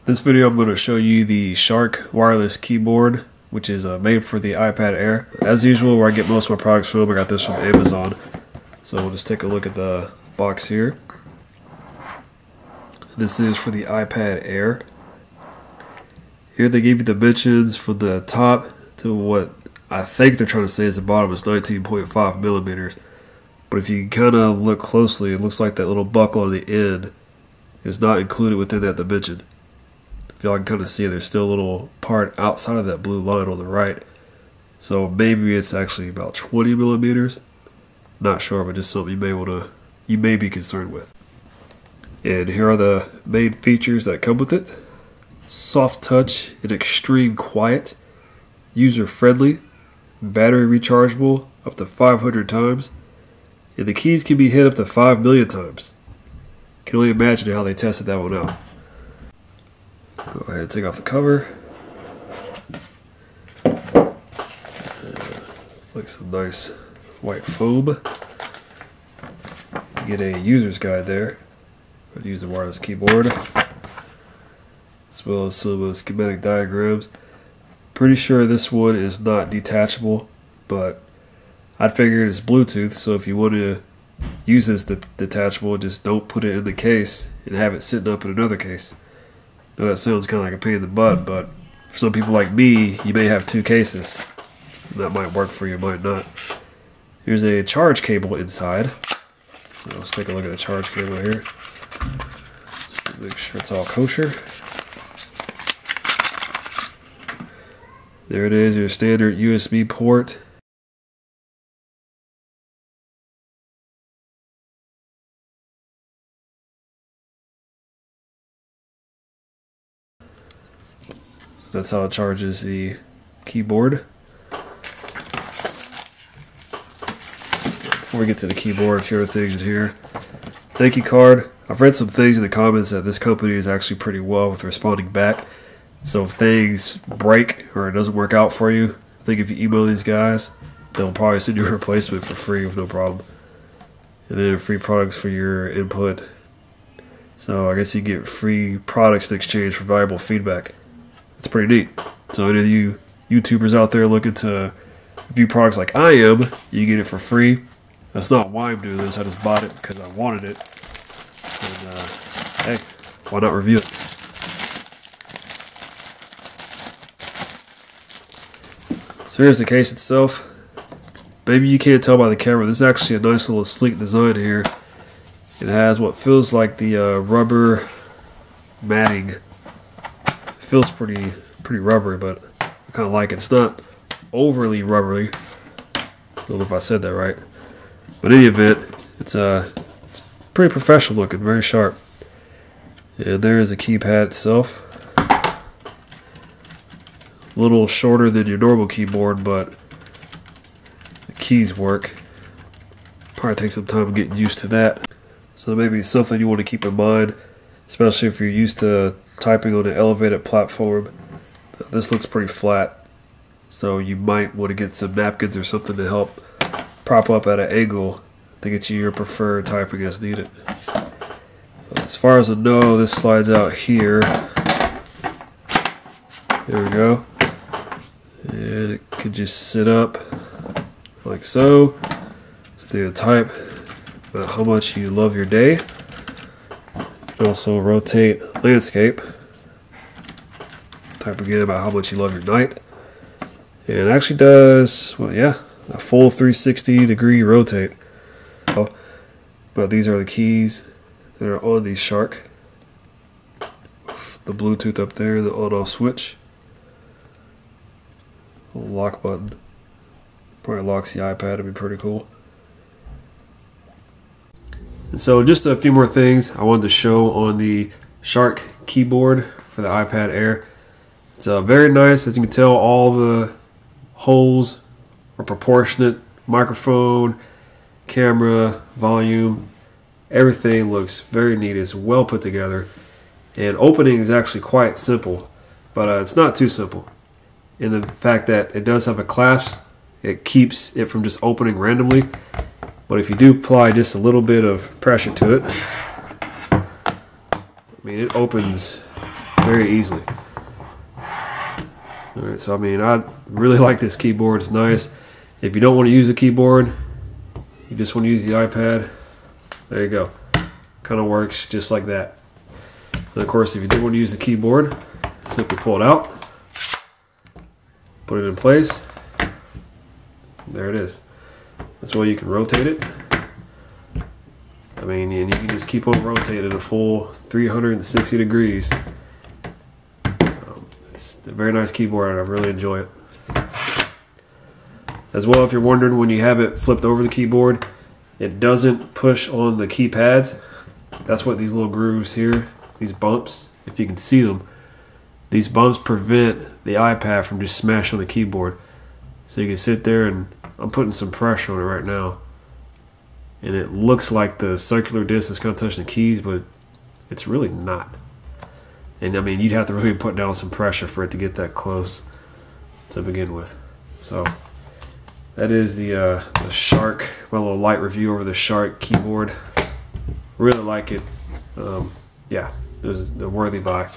This video I'm going to show you the Sharkk wireless keyboard, which is made for the iPad Air. As usual, where I get most of my products from, I got this from Amazon. So we'll just take a look at the box here. This is for the iPad Air. Here they give you the dimensions from the top to what I think they're trying to say is the bottom is 19.5 millimeters. But if you kind of look closely, it looks like that little buckle on the end is not included within that dimension. If y'all can kind of see, there's still a little part outside of that blue line on the right. So maybe it's actually about 20 millimeters. Not sure, but just something you may be concerned with. And here are the main features that come with it. Soft touch and extreme quiet. User friendly. Battery rechargeable up to 500 times. And the keys can be hit up to 5 million times. Can only imagine how they tested that one out. Go ahead and take off the cover. It's like some nice white foam. You get a user's guide there. How to use the wireless keyboard, as well as some schematic diagrams. Pretty sure this one is not detachable, but I figured it's Bluetooth, so if you want to use this detachable, just don't put it in the case and have it sitting up in another case. I know that sounds kind of like a pain in the butt, but for some people like me, you may have two cases. That might work for you, might not. Here's a charge cable inside. So let's take a look at the charge cable here. Just to make sure it's all kosher. There it is, your standard USB port. So that's how it charges the keyboard. Before we get to the keyboard, a few other things in here. Thank you card. I've read some things in the comments that this company is actually pretty well with responding back. So if things break or it doesn't work out for you, I think if you email these guys, they'll probably send you a replacement for free with no problem. And then free products for your input. So I guess you get free products in exchange for valuable feedback. It's pretty neat. So any of you YouTubers out there looking to review products like I am, you get it for free. That's not why I'm doing this. I just bought it because I wanted it. And hey, why not review it? So here's the case itself. Maybe you can't tell by the camera. This is actually a nice little sleek design here. It has what feels like the rubber matting. It feels pretty rubbery, but I kind of like it. It's not overly rubbery. I don't know if I said that right. But in any event, it's pretty professional looking, very sharp. And there is the keypad itself. A little shorter than your normal keyboard, but the keys work. Probably take some time getting used to that. So maybe something you want to keep in mind, especially if you're used to typing on an elevated platform. This looks pretty flat, so you might want to get some napkins or something to help prop up at an angle to get you your preferred typing as needed. So as far as I know, this slides out here. There we go. And it could just sit up like so. So do a type about how much you love your day. You can also rotate landscape. Type again about how much you love your night. And it actually does, well, yeah, a full 360 degree rotate. But these are the keys that are on the Sharkk. The Bluetooth up there, the on-off switch. Little lock button. Probably locks the iPad, it'd be pretty cool. And so just a few more things I wanted to show on the Sharkk keyboard for the iPad Air. It's very nice. As you can tell, all the holes are proportionate. Microphone, camera, volume, everything looks very neat. It's well put together. And opening is actually quite simple, but it's not too simple. In the fact that it does have a clasp, it keeps it from just opening randomly. But if you do apply just a little bit of pressure to it, I mean, it opens very easily. Alright, so I mean, I really like this keyboard. It's nice. If you don't want to use the keyboard, you just want to use the iPad, there you go. Kind of works just like that. And of course, if you do want to use the keyboard, simply pull it out, put it in place. There it is. This way you can rotate it. I mean, and you can just keep on rotating a full 360 degrees. It's a very nice keyboard and I really enjoy it. As well, if you're wondering, when you have it flipped over the keyboard, it doesn't push on the keypads. That's what these little grooves here, these bumps, if you can see them, these bumps prevent the iPad from just smashing on the keyboard. So you can sit there, and I'm putting some pressure on it right now, and it looks like the circular disc is kind of touching the keys, but it's really not. And I mean, you'd have to really put down some pressure for it to get that close to begin with. So that is the Sharkk, my little light review over the Sharkk keyboard. Really like it. Yeah, it was a worthy buy.